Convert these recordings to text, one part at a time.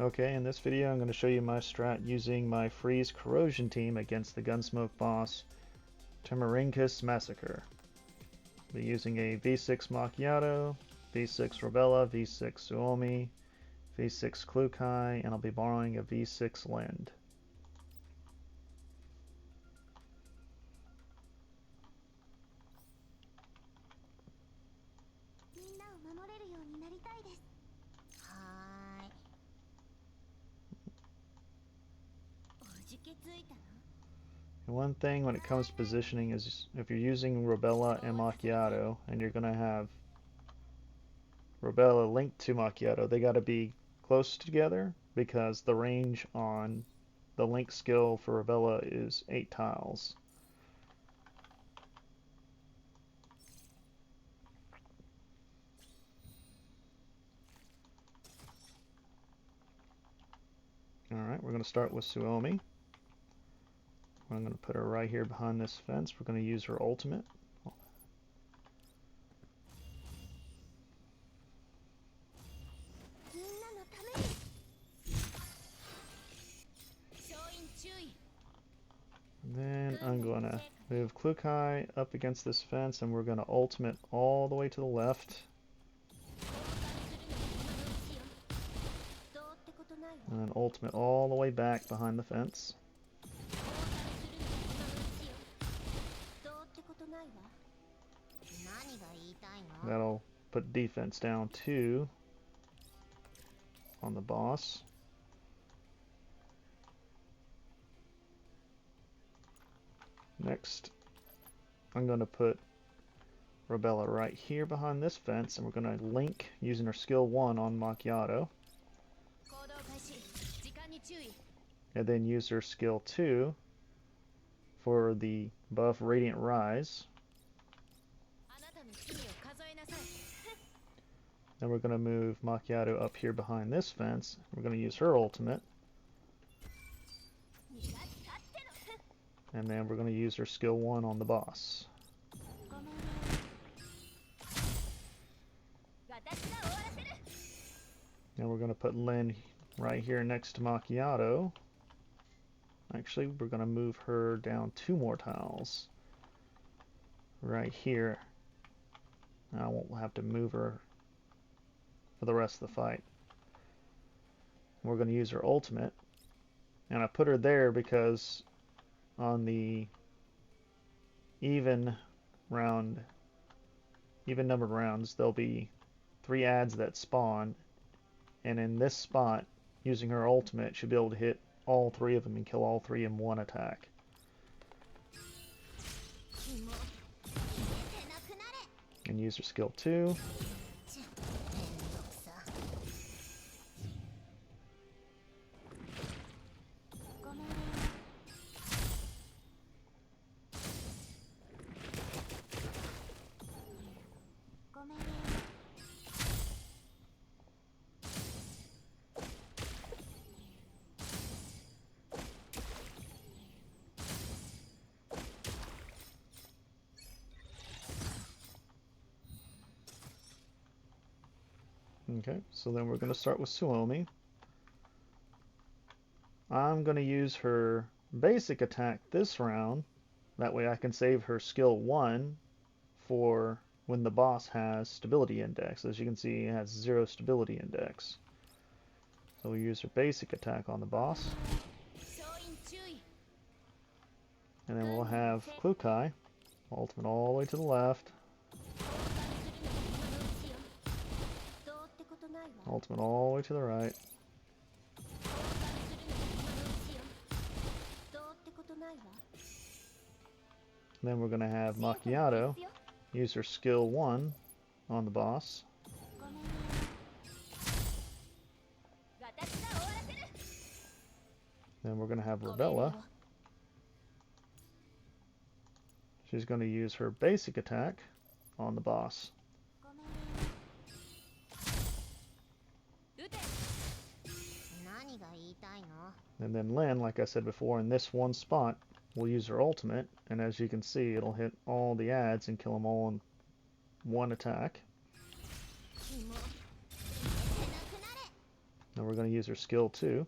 Okay, in this video I'm going to show you my strat using my Freeze Corrosion team against the Gunsmoke boss Tumorhynchus Massacre. I'll be using a V6 Macchiato, V6 Robella, V6 Suomi, V6 Klukai, and I'll be borrowing a V6 Lend. And one thing when it comes to positioning is if you're using Robella and Macchiato and you're going to have Robella linked to Macchiato, they got to be close together because the range on the link skill for Robella is 8 tiles. Alright, we're going to start with Suomi. I'm going to put her right here behind this fence. We're going to use her ultimate. And then I'm going to move Klukai up against this fence and we're going to ultimate all the way to the left. And then ultimate all the way back behind the fence. That'll put defense down 2 on the boss. Next, I'm going to put Robella right here behind this fence, and we're going to link using her skill 1 on Macchiato. And then use her skill 2 for the buff Radiant Rise. Then we're going to move Macchiato up here behind this fence. We're going to use her ultimate. And then we're going to use her skill 1 on the boss. And we're going to put Lynn right here next to Macchiato. Actually, we're going to move her down 2 more tiles. Right here. I won't have to move her for the rest of the fight. We're going to use her ultimate. And I put her there because on the even numbered rounds, there'll be 3 adds that spawn, and in this spot, using her ultimate, she'll be able to hit all 3 of them and kill all 3 in one attack. And use her skill 2. Okay, so then we're going to start with Suomi. I'm going to use her basic attack this round. That way I can save her skill 1 for when the boss has stability index. As you can see, it has 0 stability index. So we use her basic attack on the boss. And then we'll have Klukai, ultimate all the way to the left. Ultimate all the way to the right. And then we're going to have Macchiato use her skill 1 on the boss. Then we're going to have Robella. She's going to use her basic attack on the boss. And then Lynn, like I said before, in this one spot, will use her ultimate, and as you can see, it'll hit all the adds and kill them all in one attack. Now we're going to use her skill 2.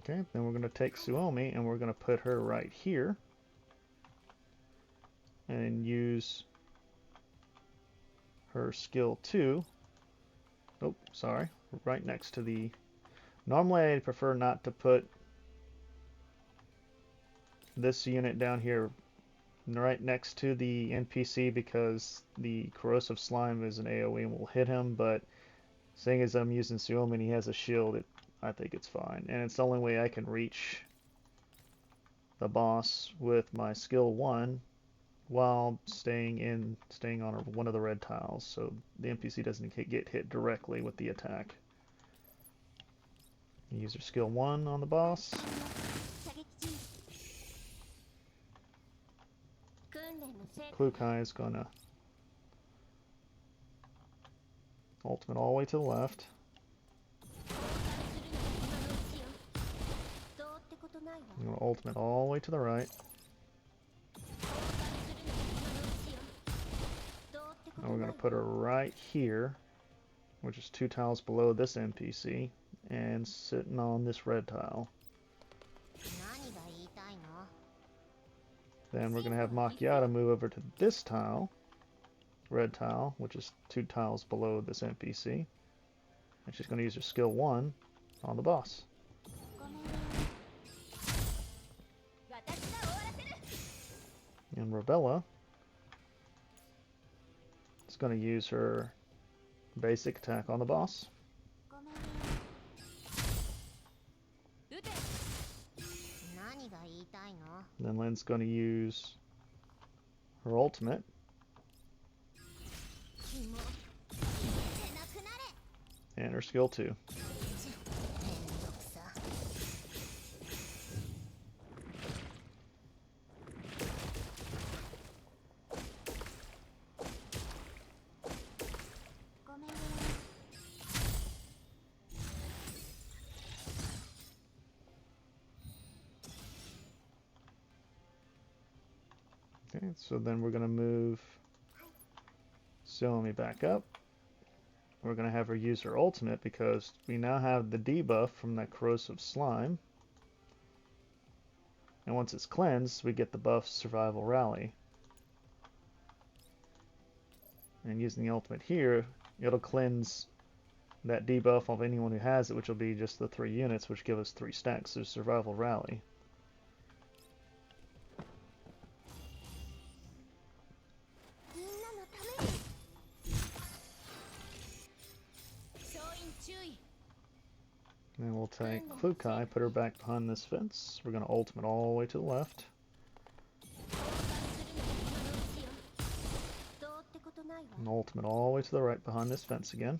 Okay, then we're going to take Suomi and we're going to put her right here and use her skill 2. Oh, sorry, right next to the... Normally I prefer not to put this unit down here right next to the NPC because the corrosive slime is an AoE and will hit him, but seeing as I'm using Suomi and he has a shield, I think it's fine. And it's the only way I can reach the boss with my skill 1 while staying on one of the red tiles, so the NPC doesn't get hit directly with the attack. Use your skill 1 on the boss. Klukai is gonna ultimate all the way to the left. I'm gonna ultimate all the way to the right. And we're gonna put her right here, which is 2 tiles below this NPC, and sitting on this red tile. Then we're going to have Macchiata move over to this tile, red tile, which is 2 tiles below this NPC. And she's going to use her skill 1 on the boss. And Rebella is going to use her basic attack on the boss. Then Lynn's going to use her ultimate. And her skill 2. Okay, so then we're going to move Suomi back up. We're going to have her use her ultimate because we now have the debuff from that corrosive slime. And once it's cleansed, we get the buff Survival Rally. And using the ultimate here, it'll cleanse that debuff of anyone who has it, which will be just the 3 units, which give us 3 stacks of Survival Rally. Then we'll take Klukai, put her back behind this fence. We're going to ultimate all the way to the left. And ultimate all the way to the right behind this fence again.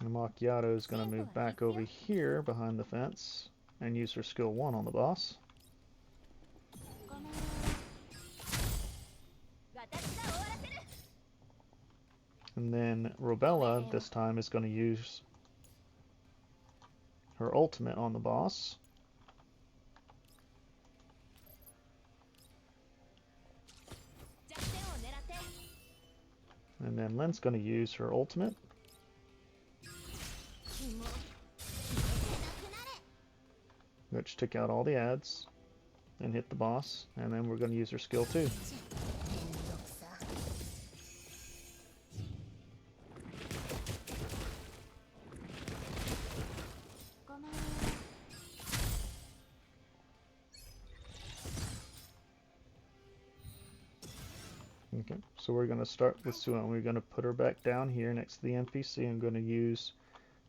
And Macchiato is going to move back over here behind the fence and use her skill 1 on the boss. And then Robella this time is going to use her ultimate on the boss. And then Lynn's going to use her ultimate. Which took out all the ads and hit the boss. And then we're going to use her skill 2. Okay, so we're going to start with Suan. We're going to put her back down here next to the NPC. I'm going to use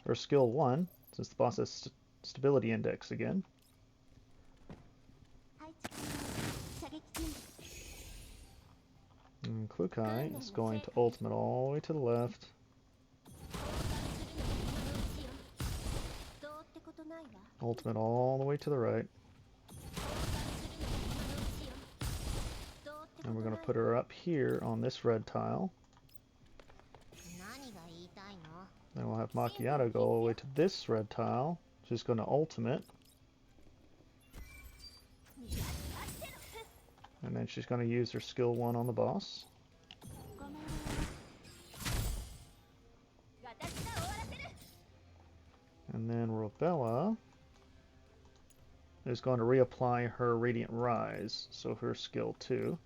her skill 1, since the boss has stability index again. And Klukai is going to ultimate all the way to the left. Ultimate all the way to the right. And we're going to put her up here on this red tile. Then we'll have Macchiato go all the way to this red tile. She's going to ultimate. And then she's going to use her skill 1 on the boss. And then Robella is going to reapply her Radiant Rise, so her skill 2.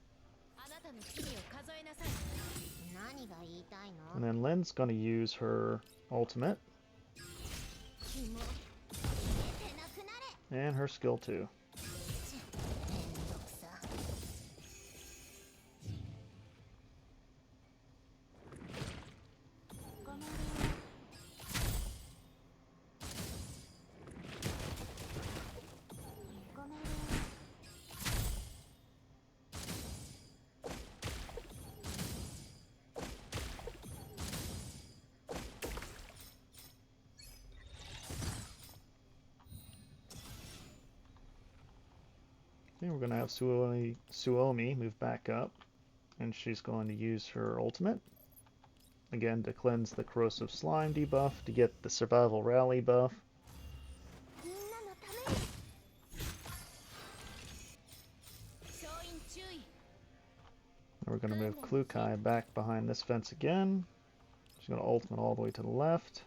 And then Lynn's going to use her ultimate. And her skill 2. And we're going to have Suomi move back up, and she's going to use her ultimate, again to cleanse the corrosive slime debuff to get the survival rally buff. And we're going to move Klukai back behind this fence again. She's going to ultimate all the way to the left.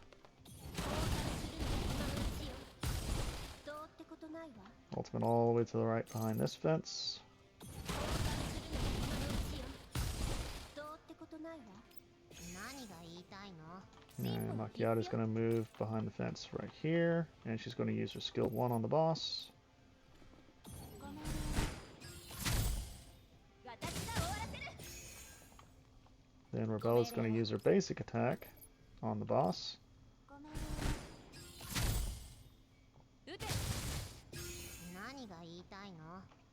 Ultimate all the way to the right behind this fence. And Macchiato's going to move behind the fence right here, and she's going to use her skill 1 on the boss. Then Rebella's going to use her basic attack on the boss.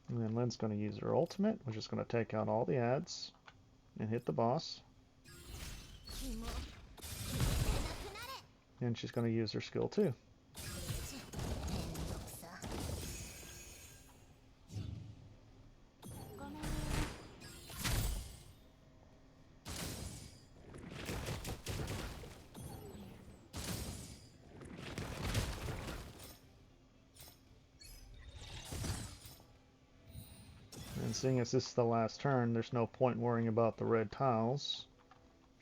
And then Lynn's going to use her ultimate, which is going to take out all the ads and hit the boss. And she's going to use her skill 2. And seeing as this is the last turn, there's no point worrying about the red tiles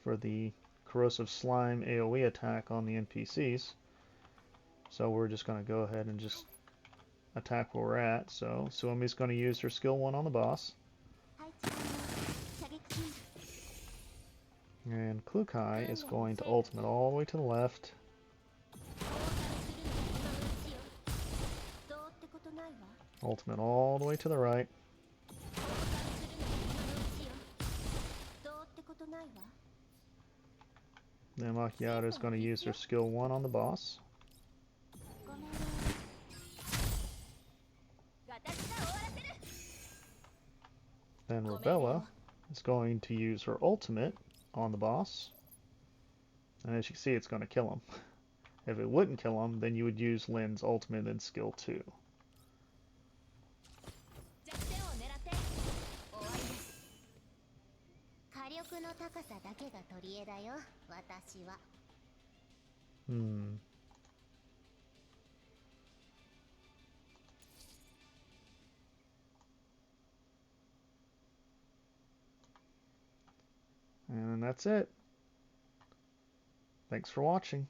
for the corrosive slime AoE attack on the NPCs. So we're just going to go ahead and just attack where we're at. So Suomi's going to use her skill 1 on the boss. And Klukai is going to ultimate all the way to the left. Ultimate all the way to the right. Then Macchiato is going to use her skill 1 on the boss. Then Robella is going to use her ultimate on the boss. And as you can see, it's going to kill him. If it wouldn't kill him, then you would use Lynn's ultimate and skill 2. And that's it. Thanks for watching.